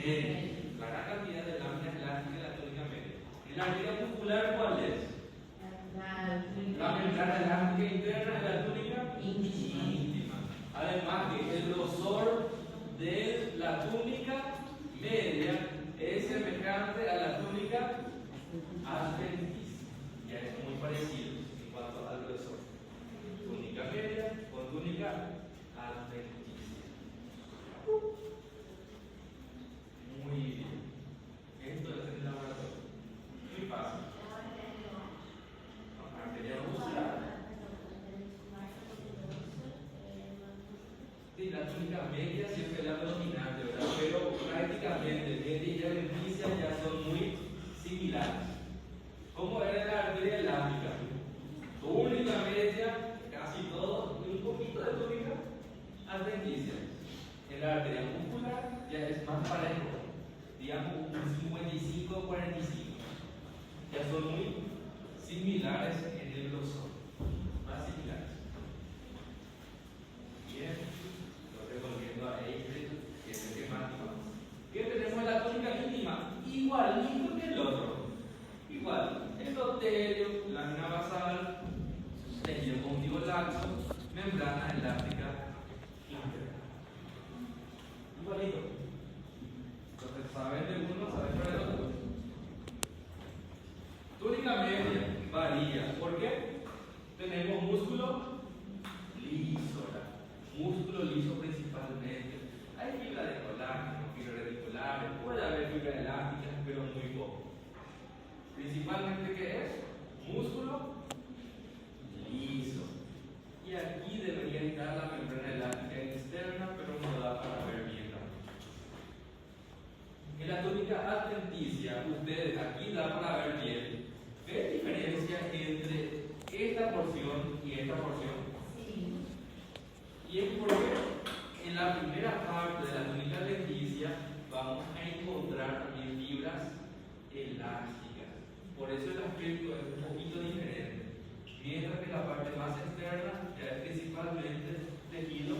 media. La gran cantidad de láminas elásticas en la túnica media. En la arteria muscular, ¿cuál es? La membrana elástica interna de la túnica íntima. Además que el grosor de la túnica media es semejante a la túnica adventicia. Ya es muy parecido en cuanto al grosor. Túnica media con túnica adventicia. Muy bien. Esto es el laboratorio. Muy fácil. Arteria muscular. Sí, la túnica media siempre es la dominante, ¿verdad? Pero prácticamente media y adventicia ya son muy similares. ¿Cómo era la arteria elástica? Túnica media, casi todo, y un poquito de túnica adventicia. En la arteria muscular ya es más parejo, digamos un 55-45. Ya son muy similares en el grosor, más similares. Bien, lo recomiendo a Eichel, que es el que más más. ¿Qué tenemos en la túnica íntima? Igualito que el otro. Igual, endotélio, lámina basal, tejido conjuntivo laxo, membrana elástica interna. Igualito. Entonces, saben de uno, saben para el otro. Túnica media varía. ¿Por qué? Tenemos músculo liso, ¿verdad? Músculo liso principalmente. Hay fibra de colágeno, fibra radicular, puede haber fibra elástica, pero muy poco. Principalmente, ¿qué es? Músculo liso. Y aquí debería estar la membrana elástica externa, pero no da para ver bien tampoco. En la túnica adventicia, ustedes aquí da para ver bien. ¿Qué diferencia entre esta porción y esta porción? Sí. Y es porque en la primera parte de la túnica adventicia vamos a encontrar también fibras elásticas. Por eso el aspecto es un poquito diferente. Mientras que la parte más externa ya es principalmente tejido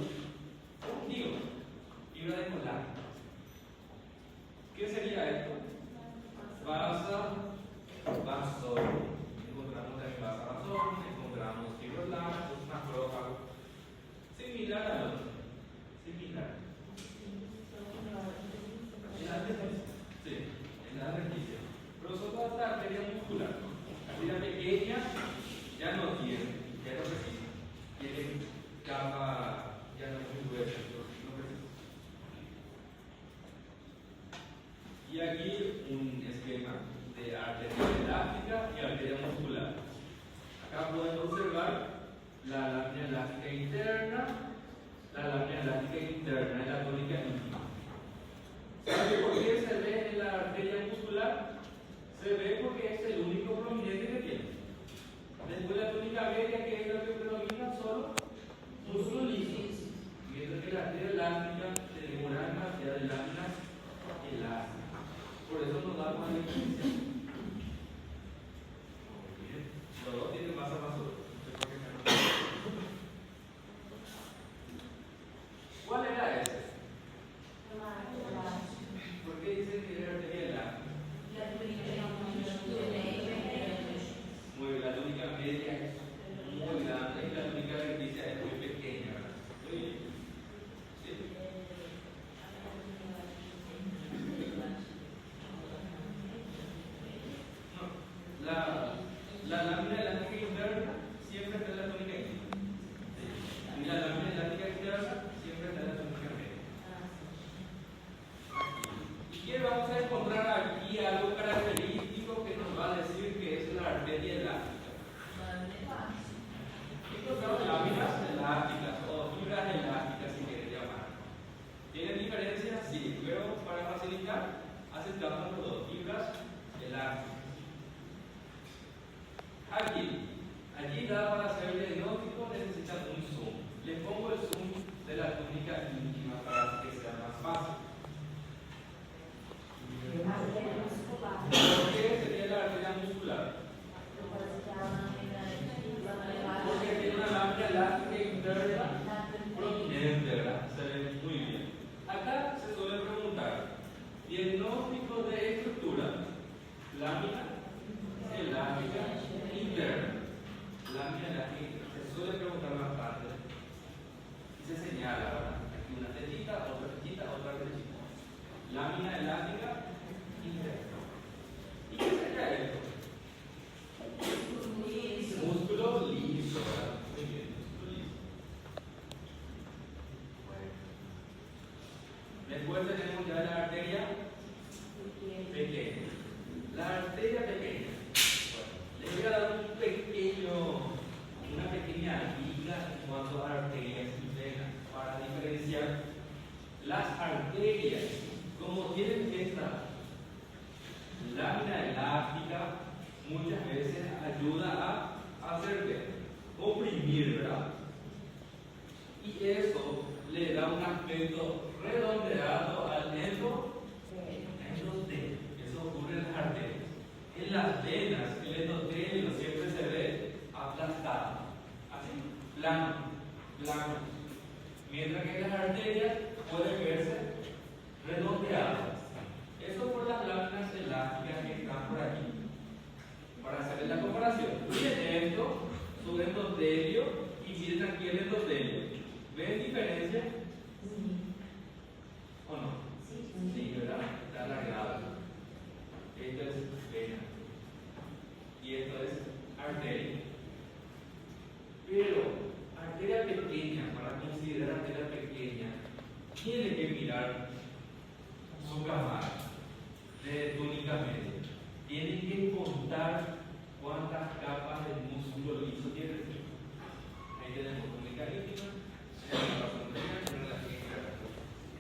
conjuntivo, fibra de colágeno. ¿Qué sería esto? Vasón. Encontramos también vasón, encontramos fibroblastos, macrófagos. Similar al otro. Similar. En la adventicia. Sí, en la adventicia. Pero son todas las arterias musculares. Arteria pequeña ya no tiene, ya no precisa. Tiene capa, ya no es muy gruesa, no precisa. Y aquí un esquema de arteria elástica y arteria muscular. Acá pueden observar la lámina elástica interna, la lámina elástica interna en la túnica íntima. ¿Sabe por qué se ve en la arteria muscular? Se ve porque es el único prominente que tiene. Después la túnica media, que es la que predomina, solo músculo liso. Mientras que la arteria elástica tenemos gran cantidad de láminas elásticas. Por eso nos da más diferencia. Muy bien. Los dos tienen masa más dura. ¿Cuál era ese? ¿Por qué dicen que era arteria elástica? Muy bien, la túnica media es muy grande y la túnica adventicia es muy pequeña, ¿verdad? Muy bien. ¿Sí? No. La lámina elástica interna siempre está en la túnica íntima. ¿Sí? Y la lámina elástica externa siempre está en la túnica media. ¿Y qué vamos a encontrar aquí? Algo característico que nos va a decir que es la arteria elástica. Encontramos láminas elásticas o fibras elásticas, si quieren llamar. ¿Tienen diferencias? Sí, pero para facilitar, aceptamos los dos, fibras elásticas. Allí da para hacer el diagnóstico, necesitan un zoom. Les pongo el zoom de la túnica íntima para que sea más fácil. ¿Por qué sería la arteria muscular? Porque tiene una lámina elástica interna prominente, ¿verdad? Se ve muy bien. Acá se suele preguntar, Diagnóstico de estructura. Lámina elástica interna. Lámina elástica interna. Se suele preguntar bastante. Y se señala, ¿verdad? Aquí una tetita, otra tetita. Lámina elástica interna. ¿Y qué sería esto? Músculo liso, ¿verdad? Muy bien, músculo liso. Bueno. Después tenemos ya la arteria pequeña. La arteria pequeña. Bueno, les voy a dar una pequeña liga en cuanto a arterias y venas para diferenciar las arterias. Como tienen esta lámina elástica, muchas veces ayuda a hacer qué? Comprimir, ¿verdad? Y eso le da un aspecto redondeado al endotelio. Eso ocurre en las arterias. En las venas, el endotelio siempre se ve aplastado, así, plano. Mientras que en las arterias puede verse redondeadas. Eso por las láminas elásticas que están por aquí. Para hacer la comparación, miren esto, su endotelio y miren aquí el endotelio. ¿Ven diferencia? ¿O no? Sí, ¿verdad? Está alargado. Esto es vena. Y esto es arteria. Pero, arteria pequeña, para considerar arteria pequeña, tiene que mirar su camada de túnica media. Tienen que contar cuántas capas de músculo liso tiene. Ahí tenemos túnica íntima,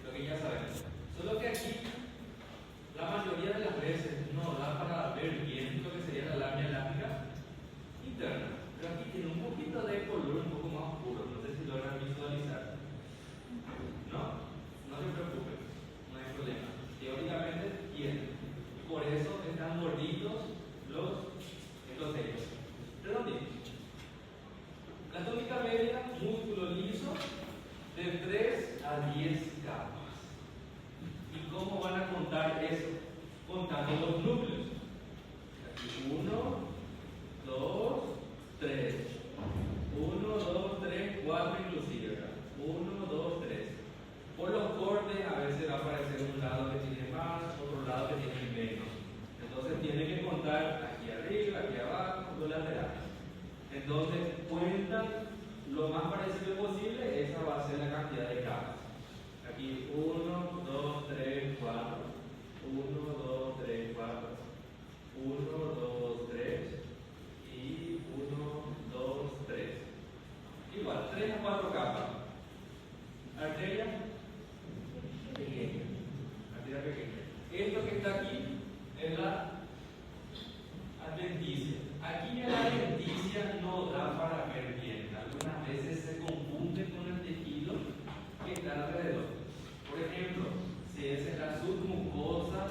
lo que ya sabemos. Solo que aquí, la mayoría de las veces no da para ver bien lo que sería la lámina elástica interna. Pero aquí tiene un poquito de color un poco más oscuro. No sé si logran visualizar. No se preocupen, no hay problema. Teóricamente tiene. Por eso están gorditos los endotelios. Redonditos. La túnica media, músculo liso, de 3 a 10 capas. ¿Y cómo van a contar eso? Contando los núcleos. 1, 2, 3. 1, 2, 3, 4 inclusive. 1, 2, 3. Por los cortes a veces va a aparecer un lado que tiene más, otro lado que tiene menos. Entonces tiene que contar aquí arriba, aquí abajo, los laterales. Entonces cuentan lo más parecido posible, esa va a ser la cantidad de capas. Aquí 1, 2, 3, 4. 1, 2, 3, 4. 1, 2, 3. Y 1, 2, 3. Igual, 3 a 4 capas. Arteria pequeña. Arteria pequeña. Esto que está aquí es la adventicia. Aquí en la adventicia no da para ver bien. Algunas veces se confunde con el tejido que está alrededor. Por ejemplo, si esa es la submucosa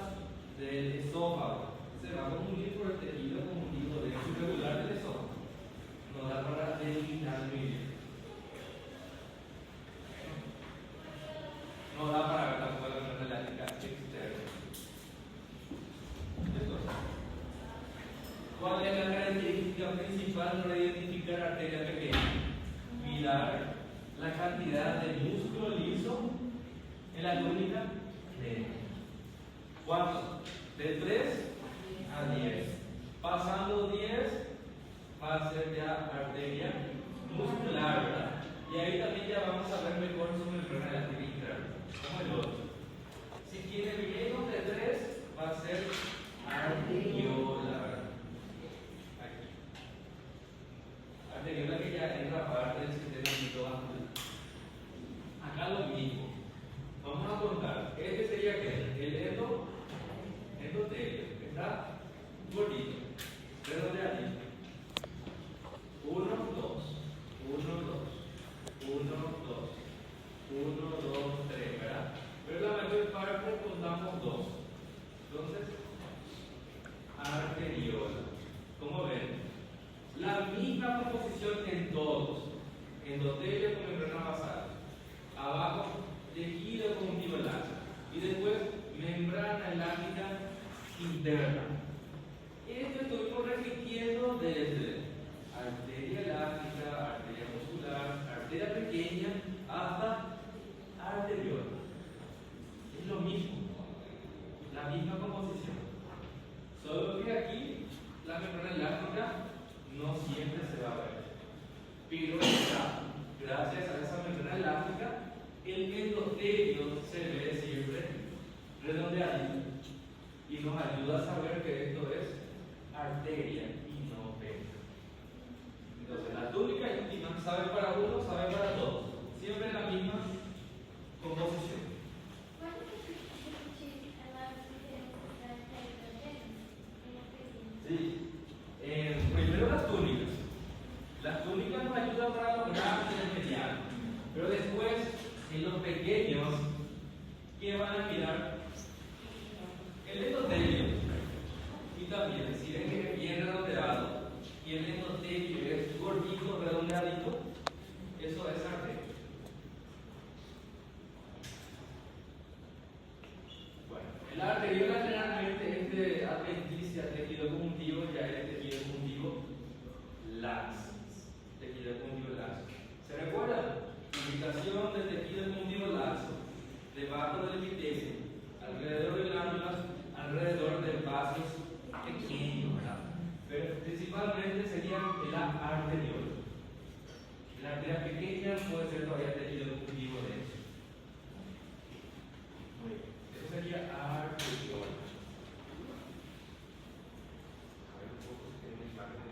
del esófago, se va a confundir por el tejido conjuntivo irregular del esófago. No da para delimitar muy bien. No da para ver tampoco la zona elástica externa. ¿Cuál es la característica principal para identificar arteria pequeña? Mirar la cantidad de músculo liso en la túnica media. ¿Cuánto? De 3 a 10. Pasando 10 va a ser ya arteria muscular, ¿verdad? Y ahí también ya vamos a ver mejor sobre el plano elástica interna, como el otro. Si tiene menos de 3 va a ser arteriola. Aquí. Arteriola que ya entra parte del sistema endovascular. Acá lo mismo. Vamos a contar. Este sería ¿qué? El endotelio. Está gordito. Redondeadito. 1, 2. 1, 2. 1, 2. 1, 2, 3, ¿verdad? Pero de verdad. Esto estuvimos repitiendo desde arteria elástica, arteria muscular, arteria pequeña, hasta arteriola. Es lo mismo, la misma composición. Solo que aquí la membrana elástica no siempre se va a ver. Pero gracias a esa membrana elástica, el endotelio se ve siempre redondeadito y nos ayuda a saber que esto es arteria y no vena. Entonces, la túnica íntima sabe para uno, sabe para todos. Siempre la misma composición. Sí. Primero las túnicas. Las túnicas nos ayudan para los grandes y los medianos. Pero después, en los pequeños, ¿qué van a mirar? El endotelio. Y también, si ven que es bien redondeado y el endotelio es gordito, redondeadito, eso es arteria. Bueno, en la arteriola generalmente es de adventicia, tejido conjuntivo, ya es tejido conjuntivo laxo. Tejido conjuntivo laxo. ¿Se recuerdan? Ubicación del tejido conjuntivo laxo, debajo del epitelio, alrededor de glándulas, alrededor de vasos pequeños, ¿verdad? Pero principalmente sería la arteriola. La arteria pequeña puede ser todavía tejido conjuntivo de hecho. Muy bien. Eso sería arteriola. A ver un poco si tiene imagen.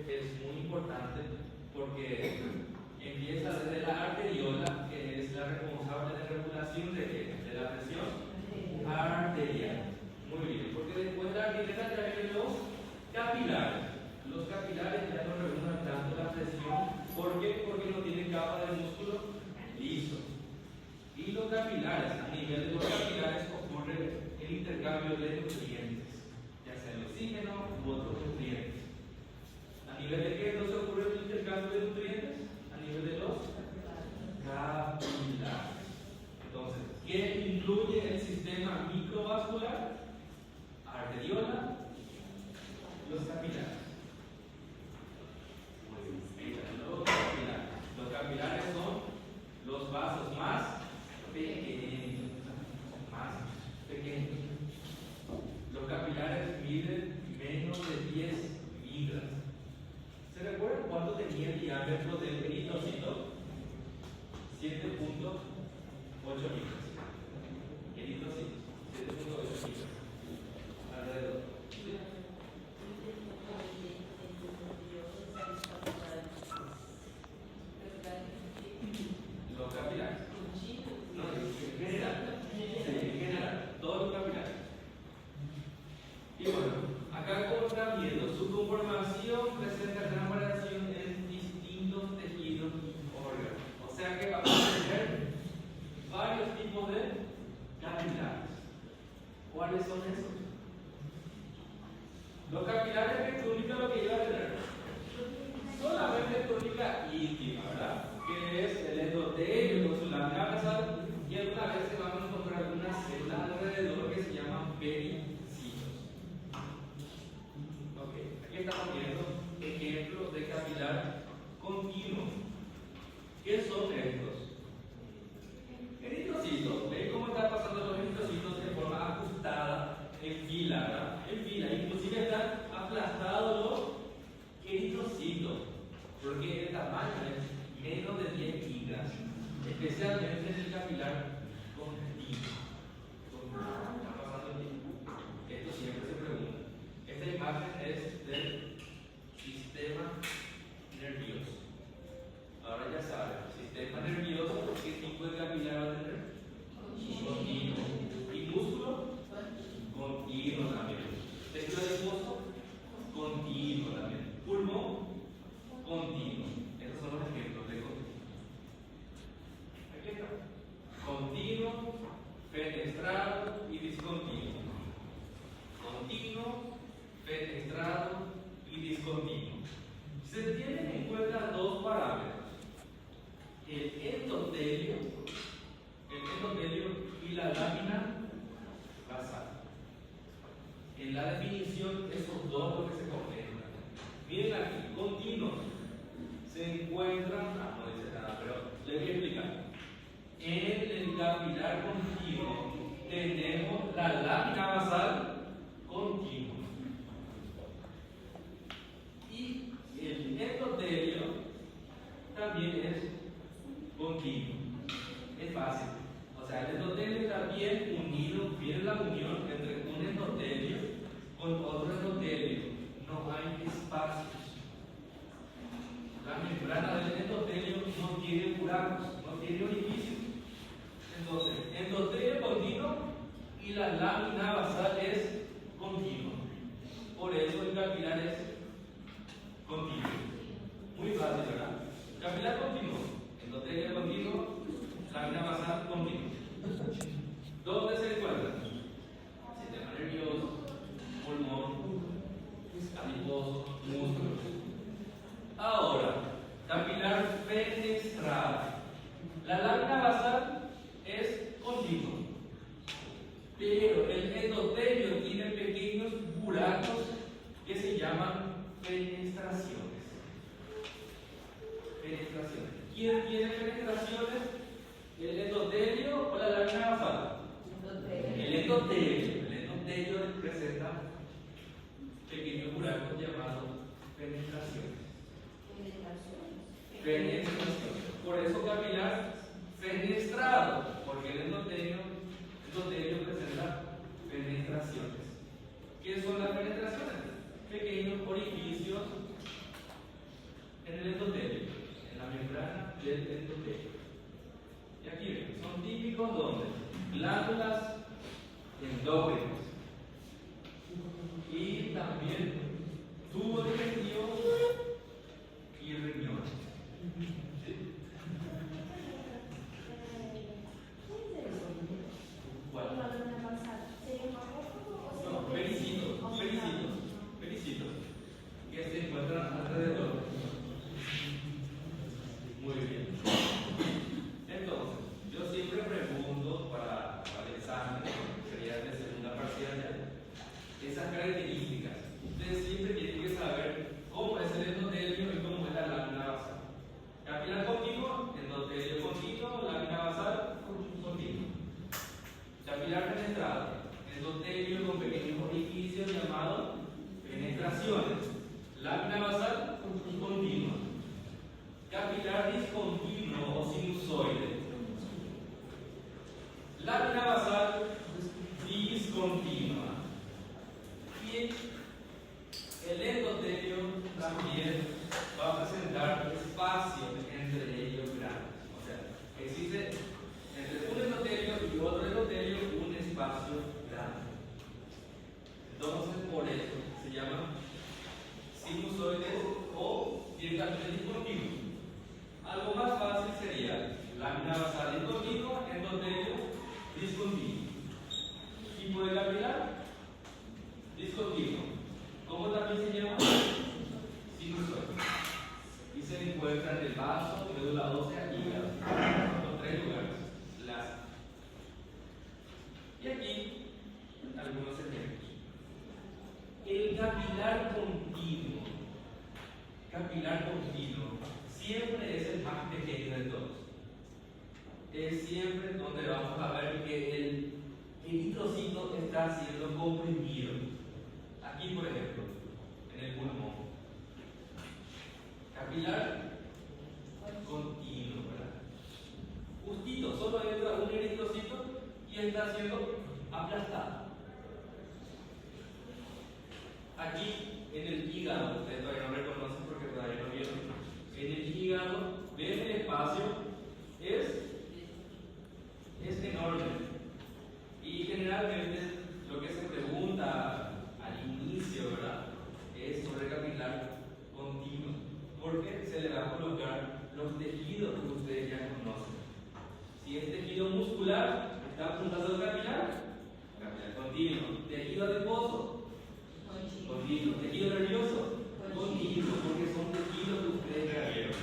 Es muy importante porque empieza desde la arteriola, que es la responsable de regulación de la presión arterial. Muy bien, porque después de la arteriola ya vienen los capilares. Los capilares ya no regulan tanto la presión. ¿Por qué? Porque no tienen capa de músculo liso. Y los capilares, a nivel de los capilares, ocurre el intercambio de nutrientes, ya sea el oxígeno u otros nutrientes. ¿A nivel de qué entonces ocurre el intercambio de nutrientes? A nivel de los capilares. Entonces, ¿qué incluye el sistema microvascular? Arteriola, los capilares. Muy bien, los capilares. Los capilares son los vasos más pequeños. Más pequeños. Los capilares miden menos de 10 micras. ¿Se recuerdan cuánto tenía el diámetro del eritrocito? 7.8 micras. Eritrocito, 7.8 micras. Alrededor. Los capilares. No, en general. En general. Todos los capilares. Y bueno, acá como están viendo, su conformación presenta gran variación en distintos tejidos y órganos. O sea que vamos a tener varios tipos de capilares. ¿Cuáles son esos? Los capilares de túnica lo que iba a tener solamente túnica íntima, ¿verdad? Que es el endotelio con su lámina basal, y algunas veces vamos a encontrar algunas células alrededor que se llaman pericitos. Ok, aquí estamos viendo ejemplos de capilar continuo. ¿Qué son estos? Eritrocitos. ¿Ven cómo están pasando los eritrocitos de forma ajustada, en fila, ¿verdad? En fila, inclusive están aplastados los eritrocitos, porque el tamaño es menos de 10 micras, especialmente en el capilar continuo. Está pasando el tiempo. Esto siempre se pregunta. Esta imagen es del sistema nervioso. Ahora ya saben, sistema nervioso, ¿qué tipo de capilar va a tener? Continuo. ¿Y músculo? Continuo también. ¿Tejido adiposo? Continuo también. ¿Pulmón? Continuo. Estos son los ejemplos de continuo. Aquí está. Continuo, fenestrado y discontinuo. Continuo, fenestrado En la definición, esos dos lo que se complementan. Miren aquí, continuos. Se encuentran, no dice nada, pero les voy a explicar. En el capilar continuo tenemos la lámina basal continua. Y el endotelio también es continuo. Es fácil. O sea, el endotelio está bien unido, viene la unión entre un endotelio con otro endotelio. No hay espacios. La membrana del endotelio no tiene buracos, no tiene orificios. Entonces, endotelio continuo y la lámina basal es continua. Por eso el capilar es continuo. Muy fácil, ¿verdad? Capilar continuo, endotelio continuo, lámina basal continua. ¿Dónde se encuentra? Sistema nervioso, pulmón, adiposo, músculos. Ahora, capilar fenestrado. La lámina basal es continua, pero el endotelio tiene pequeños buracos que se llaman fenestraciones. Fenestraciones. ¿Quién tiene fenestraciones? ¿El endotelio o la lámina basal? El endotelio. El endotelio presenta pequeños buracos llamados fenestraciones. Fenestraciones. Por eso capilar fenestrado, porque el endotelio presenta fenestraciones. ¿Qué son las fenestraciones? Pequeños orificios en el endotelio, en la membrana del endotelio. Y aquí ven, son típicos donde glándulas endócrinas y también tubo digestivo y riñones. ¿Sí? ¿Cuál? No, pericitos, que se encuentran alrededor. Muy bien. Entonces, yo siempre pregunto para el examen, sería de segunda parcial ya, esas características. Ustedes siempre tienen que saber cómo es el endotelio y cómo es la lámina basal. Capilar continuo, endotelio continuo, lámina basal continua. Capilar penetrado, endotelio con pequeños orificios llamados penetraciones. Lámina basal continua. Capilar discontinuo o sinusoide. Lámina basal discontinua. Y el endotelio también va a presentar espacios entre ellos grandes. O sea, existe entre un endotelio y otro endotelio un espacio grande. Entonces, por eso se llaman sinusoides o directamente discontinuos. Algo más fácil sería lámina basal discontinua, endotelio discontinuo. Tipo de capilar discontinuo. ¿Cómo también se llama? Sinusoide. Y se encuentra en el vaso, médula ósea y hígado. Los tres lugares. Y aquí algunos ejemplos. El capilar continuo, siempre es el más pequeño de todos. Es siempre donde vamos a ver que el eritrocito está siendo comprimido. Aquí, por ejemplo, en el pulmón. Capilar continuo, ¿verdad? Justito, solo entra un eritrocito y está siendo aplastado. Aquí en el hígado, ustedes todavía no reconocen porque todavía no vieron. En el hígado, ven el espacio, es enorme. Y generalmente lo que se pregunta al inicio, ¿verdad?, es sobre el capilar continuo, porque se le va a colocar los tejidos que ustedes ya conocen. Si es tejido muscular, está apuntando al capilar continuo. Tejido adiposo, continuo. Tejido nervioso, continuo, porque son tejidos que ustedes ya vieron.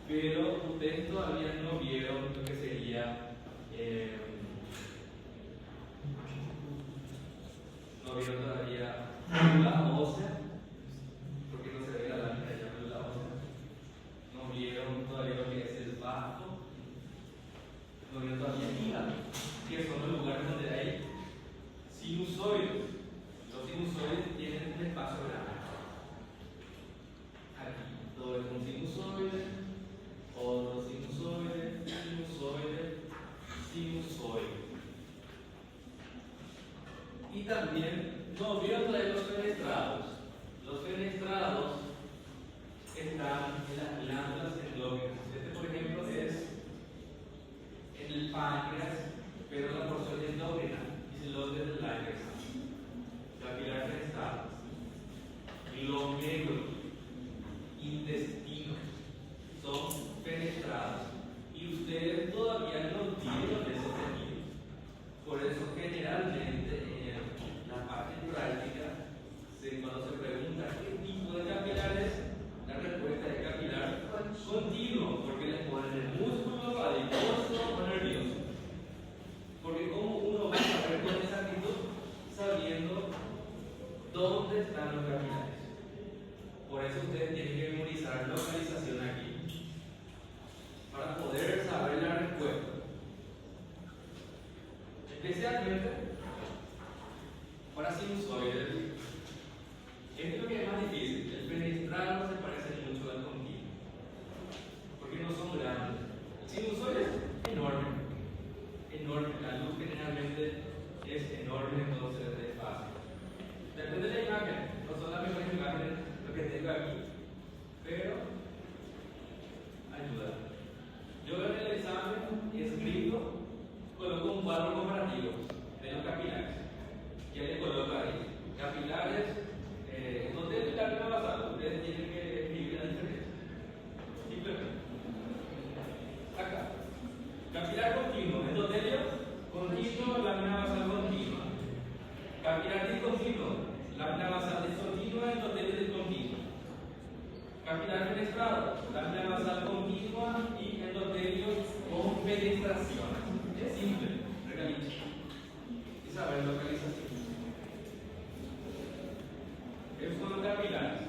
Pero ustedes todavía no vieron lo que sería. No vieron todavía todavía médula ósea, porque no se ve la lámina de la médula ósea. No vieron todavía lo que es el basto, no vieron todavía el hígado, que son los lugares donde hay sinusoides. Los sinusoides tienen un espacio grande. Aquí todo es un sinusoide, otro sinusoide, sinusoide, sinusoide. Y también nos vieron traer los fenestrados. Los fenestrados están en las glándulas endógenas. Este, por ejemplo, es el páncreas, pero la porción endógena, y se lo desde el látex. Capilar fenestrado, glomérulo, intestino, son fenestrados. Y ustedes todavía no vieron esos tejidos. Por eso, generalmente, en la parte práctica, cuando se pregunta qué tipo de capilares, la respuesta es capilar continuo, porque les ponen el músculo, adiposo o nervioso. Porque como uno va a saber con exactitud sabiendo dónde están los capilares. Por eso ustedes tienen que memorizar localización aquí para poder saber la respuesta. Especialmente para sinusoides. Esto es lo que es más difícil. El fenestrado no se parece mucho al continuo, porque no son grandes. El sinusoide es enorme, enorme. La luz generalmente es enorme, entonces es fácil. Depende de la imagen, no son las mejores imágenes lo que tengo aquí, pero ayuda. Yo en el examen escrito coloco un cuadro comparativo de los capilares. Ya le coloco ahí capilares, endotelio y lámina basal. Ustedes tienen que escribir la diferencia. Simplemente. Acá. Capilar continuo, endotelio continuo, lámina basal continua. Capilar discontinuo, lámina basal discontinua, endotelio discontinuo. Capilar fenestrado, lámina basal continua y endotelio con penetración. Es simple, regalito. Y saber localización. Esos son los capilares.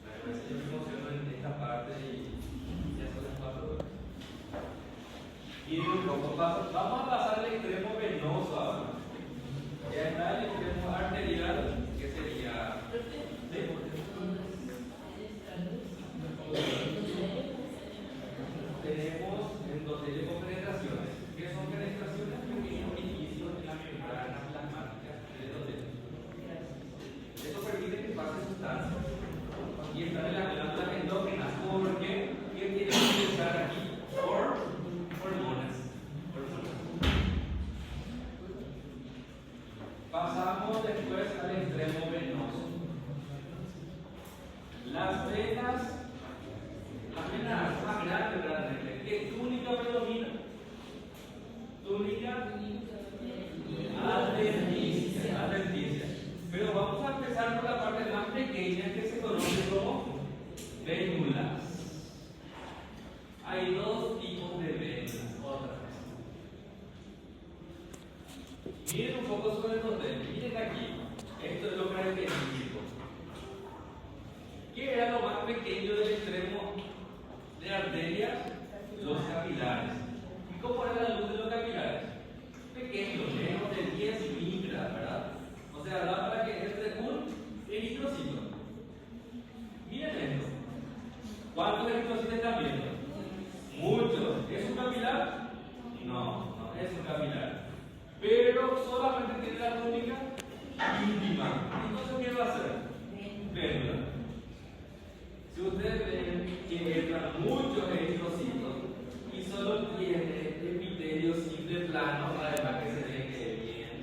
A veces yo me emociono en esta parte y ya son las 4 horas. Y un poco paso. Vamos a pasar al extremo venoso ahora. Ya está el extremo arterial, que sería. Tenemos endotelio con penetraciones. ¿Qué son penetraciones? Pequeños orificios en la membrana plasmática del endotelio. Esto permite que pase sustancia y están en las glándulas endógenas. ¿Por qué? ¿Qué tiene que pensar aquí? Hormonas. Pasamos después al extremo venoso. Las venas más grandes realmente. ¿Qué túnica predomina? Túnica adventicia. Pero vamos a empezar por la parte más pequeña que se conoce como vénulas. Hay dos tipos de vénulas. Otra vez. Miren un poco sobre el endotelio. Miren aquí. Esto es lo característico. ¿Qué era lo más pequeño del extremo de arterias? Los capilares. ¿Y cómo era la luz de los capilares? Pequeño, menos de 10 micras, ¿verdad? O sea, da para que entre un eritrocito. Miren esto. ¿Cuántos eritrocitos están viendo? Muchos. ¿Es un capilar? No, no es un capilar. Pero solamente tiene la túnica íntima. Entonces, ¿qué va a hacer? Vénula. Si ustedes ven que entran muchos eritrocitos y solo tiene epitelio simple plano, además que se ve que bien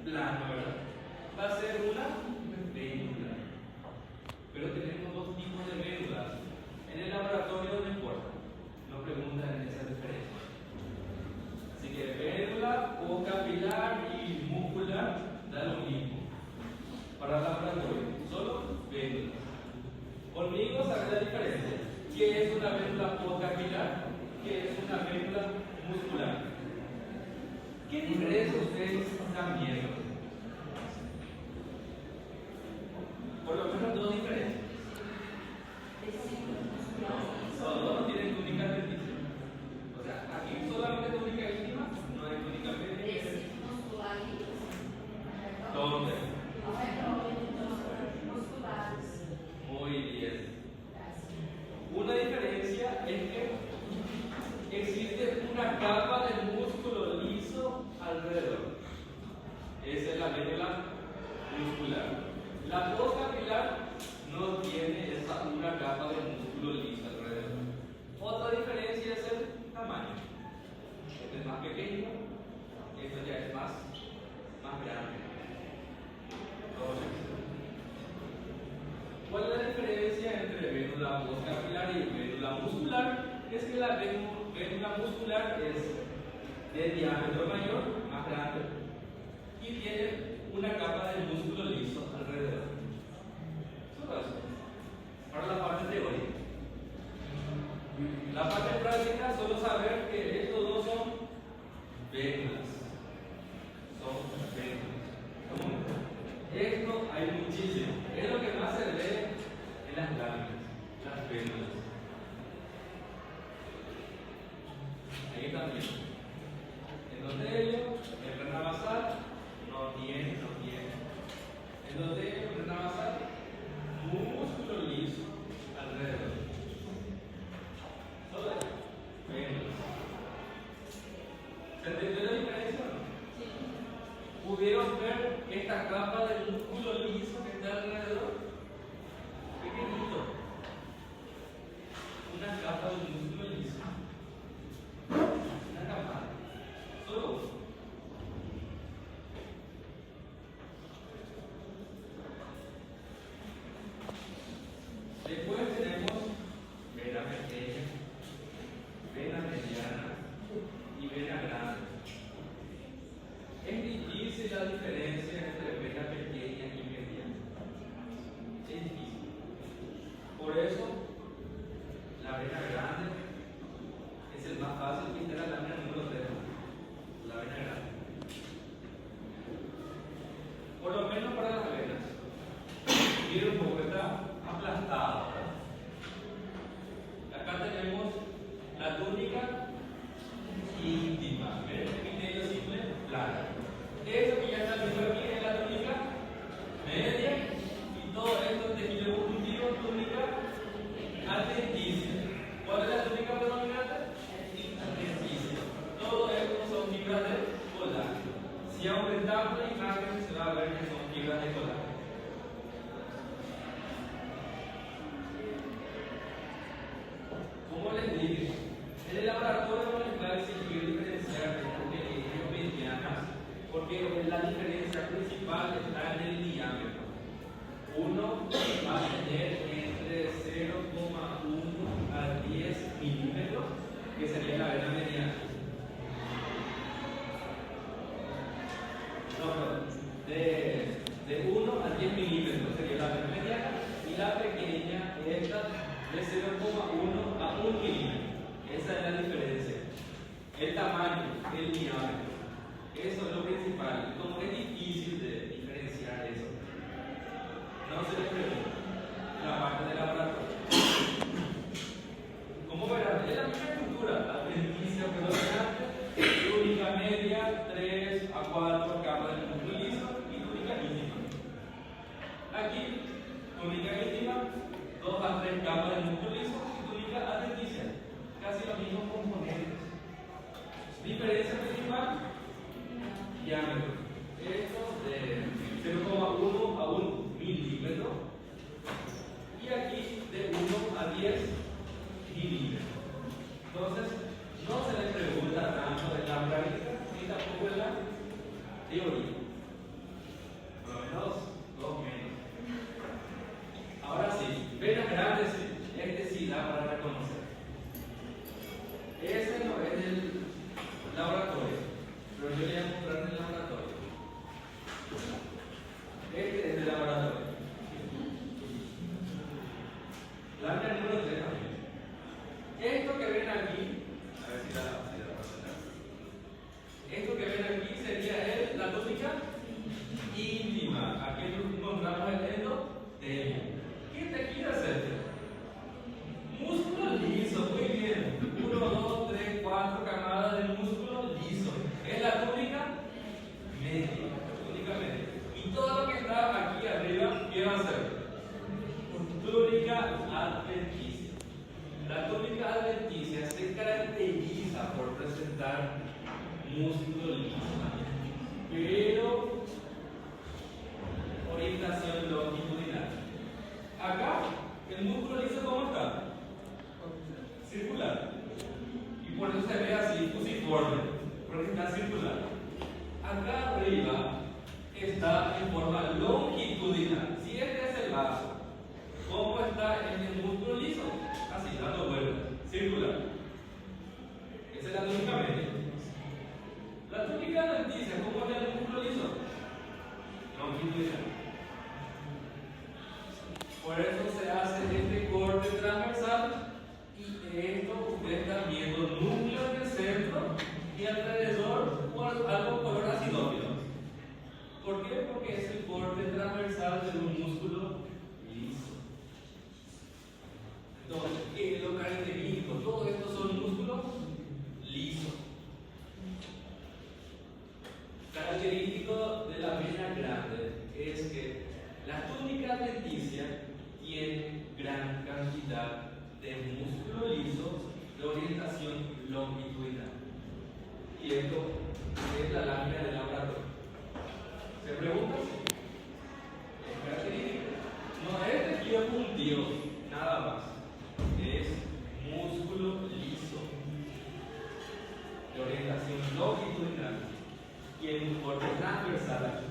plano, ¿verdad? Va a ser una vénula. Pero tenemos dos tipos de vénulas. En el laboratorio no importa, no preguntan en esa diferencia. Así que vénula o capilar y muscular da lo mismo. Para el laboratorio, solo vénulas. Conmigo saben la diferencia. ¿Qué es una vénula o capilar? ustedes están viendo, por lo menos dos diferencias. No tienen túnica lenticia. O sea, aquí solamente túnica íntima, no hay túnica lenticia. ¿Dónde? Muy bien. Una diferencia es que existe una capa de músculo liso alrededor. Esa es la médula muscular. La postcapilar no tiene una capa de músculo liso alrededor. Otra diferencia es el tamaño. Este es más pequeño, esto ya es más grande. ¿Cuál es la diferencia entre vénula postcapilar y vénula muscular? Es que la vénula muscular es de diámetro mayor, más grande, y tiene una capa de músculo liso alrededor. Solo eso. Ahora la parte teórica. La parte práctica, solo saber que estos dos son vénulas. Esto hay muchísimo. Es lo que más se ve en las láminas, las vénulas. Ahí también. Endotelio, membrana basal, no tiene. Endotelio, membrana basal, músculo liso alrededor. Todo eso. Vénulas. ¿Se entendió la diferencia o no? Sí. ¿Pudieron ver esta capa de músculo liso que está alrededor? Pequeñito. Una capa de músculo liso. Una capa. Solo uno. Después tenemos vena pequeña, vena mediana y vena grande. Es difícil la diferencia entre vena pequeña y mediana. Es difícil. Por eso, la vena grande es el más fácil que está la lámina número 3. La vena grande. Por lo menos para las venas. Miren un poco, está aplastado. Acá tenemos la túnica íntima. ¿Ven? Epitelio simple, plano. Eso que ya está viendo aquí es la túnica media y todo esto es tejido conjuntivo, túnica adventicia. ¿Cuál es la túnica predominante? Adventicia. Todo esto son fibras de colágeno. Si aumentamos la imagen se va a ver que son fibras de colágeno. Como les dije, en el laboratorio molecular se quiere diferenciar entre medianas, porque la diferencia principal está en el diámetro. Uno va a tener entre 0,1 a 10 milímetros, que sería la vena mediana. No, perdón, de 1 a 10 milímetros sería la vena mediana, y la pequeña, esta, de 0,1 a 1 milímetro. Esa es la diferencia. El tamaño, el diámetro. Eso es lo principal. Como es difícil de diferenciar eso, no se les pregunta la parte del laboratorio. Como verán, es la misma estructura. Adventicia predominante, túnica media, 3 a 4 capas de músculo liso y túnica íntima. Aquí, túnica íntima, 2 a 3 capas de músculo liso y túnica adventicia. Casi los mismos componentes. Diferencia principal, diámetro. Esto de 0,1 a 1 milímetro. Y aquí de 1 a 10 milímetros. Entonces, no se le pregunta tanto en la práctica ni tampoco en la teoría. Por lo menos 2 menos. Ahora sí, venas grandes, este sí da para reconocer. Ese no es del laboratorio, pero yo le voy a mostrar en el laboratorio. Este es del laboratorio. Lámina número 3 también. Esto que ven aquí, a ver si da para sacar. Esto que ven aquí sería el acá arriba está en forma longitudinal. Si este es el vaso, ¿cómo está en el músculo liso? Así, dando vueltas, circular. Esa es la túnica media. La túnica adventicia, ¿cómo está en el músculo liso? Longitudinal. Por eso se hace este corte transversal y esto ustedes están viendo núcleo en el centro y alrededor algo color acidófilo. ¿Por qué? Porque es el corte transversal de un músculo liso. Entonces, ¿qué es lo característico? Todos estos son músculos lisos. Característico de la vena grande es que la túnica adventicia tiene gran cantidad de músculo liso de orientación longitudinal. Y esto es la lámina del laboratorio. ¿Se preguntan? Es característico. No es de tejido puntivo, nada más. Es músculo liso de orientación longitudinal y en un corte transversal aquí.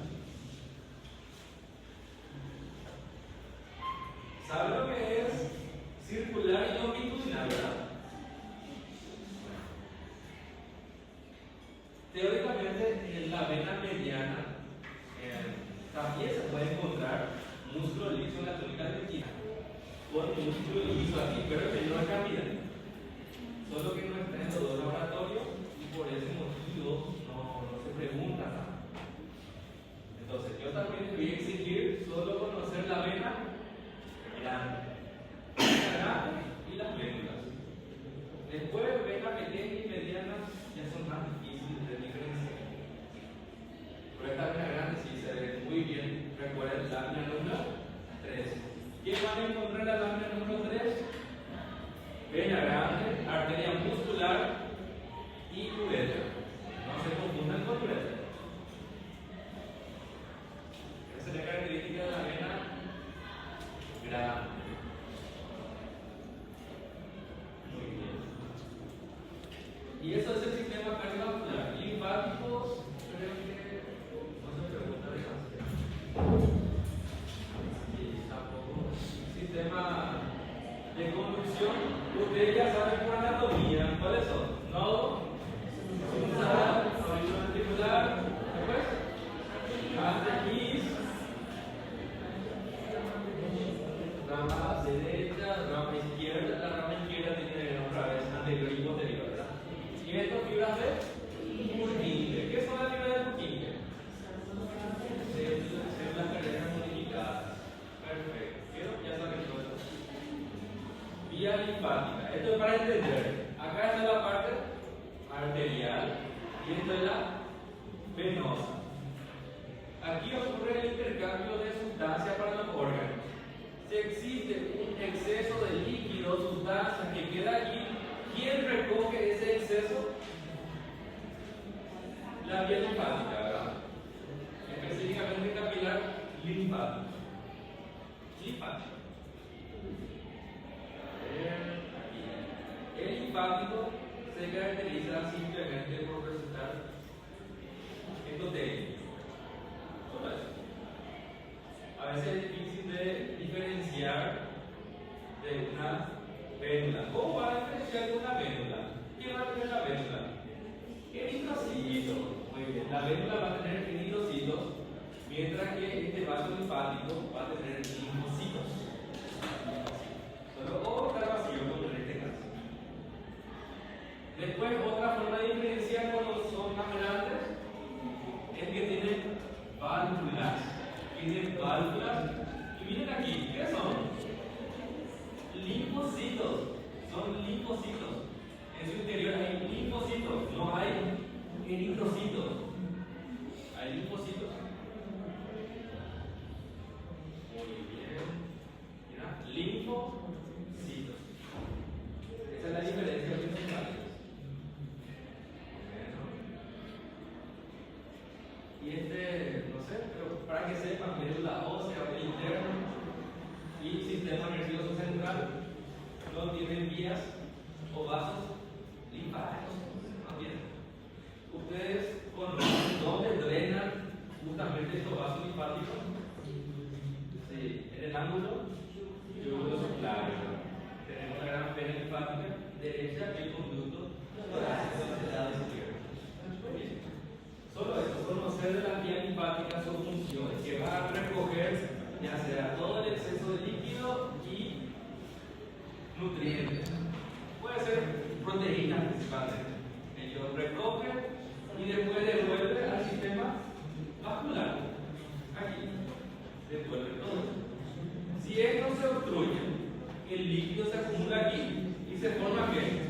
¿Sabe lo que es circular y longitudinal, verdad? Teóricamente, en la vena mediana también se puede encontrar músculo liso en la túnica adventicia, con músculo liso aquí, pero que no es cantidad. Solo que no está en los dos laboratorios y por ese motivo no se pregunta nada. Entonces, yo también les voy a exigir solo conocer la vena grande y las vénulas. Después, vena pequeña y mediana ya son más difíciles de diferenciar. Pero esta vena grande sí se ve muy bien. Recuerden, lámina número 3. ¿Qué van a encontrar en la lámina número 3? Vena grande, arteria muscular y uretra. No se confundan con uretra. Esa es la característica de la vena grande. Muy bien. Y eso es el sistema cardiovascular. Linfáticos, creo que no se pregunta demasiado. Sí, tampoco. Sistema de conducción, ustedes ya saben por anatomía. ¿Cuáles son? Nodo, sinusal, auriculoventricular, después, antequis, rama derecha, rama izquierda. La rama izquierda tiene otra vez anterior y posterior, ¿verdad? Y estas fibras de Purkinje. ¿Qué son las fibras de Purkinje? Células cardiacas modificadas. Perfecto. Ya saben todo eso. Vía linfática. Esto es para entender. Acá está la parte arterial y esta es la venosa. Aquí ocurre el intercambio de sustancias para los órganos. Si existe un exceso de líquido, sustancia que queda allí, ¿quién recoge ese exceso? La vía linfática, ¿verdad? Específicamente capilar linfático. Linfático. Aquí. El linfático se caracteriza simplemente por presentar endotelio. Solo eso. A veces es difícil de diferenciar de una vénula. ¿Cómo va a diferenciar de una vénula? ¿Qué va a tener la vénula? Eritrocitos. Muy bien. La vénula va a tener eritrocitos, mientras que este vaso linfático va a tener linfocitos. Solo otra vacío como en este caso. Después, otra forma de diferenciar cuando son más grandes es que tienen válvulas. Tienen válvulas. Y miren aquí, ¿qué son? Linfocitos. Son linfocitos. En su interior hay linfocitos, no hay eritrocitos. Hay linfocitos. Muy bien. Mira, linfocitos. Esa es la diferencia de los válvulas. Y no sé, pero para que sepan, médula ósea o interna y sistema nervioso central no tienen vías o vasos linfáticos. No tienen. Ustedes conocen dónde drena estos vasos linfáticos, sí, en el ángulo subclavio. Tenemos la gran vena linfática derecha y el conducto torácico hacia el lado izquierdo. Muy bien. Solo esto, conocer de las vías linfáticas sus funciones, que van a recoger ya sea todo el exceso de líquido y nutrientes. Puede ser proteínas principalmente. Ellos recogen y después devuelven al sistema vascular. Aquí, devuelve todo. Si esto se obstruye, el líquido se acumula aquí y se forma ¿qué?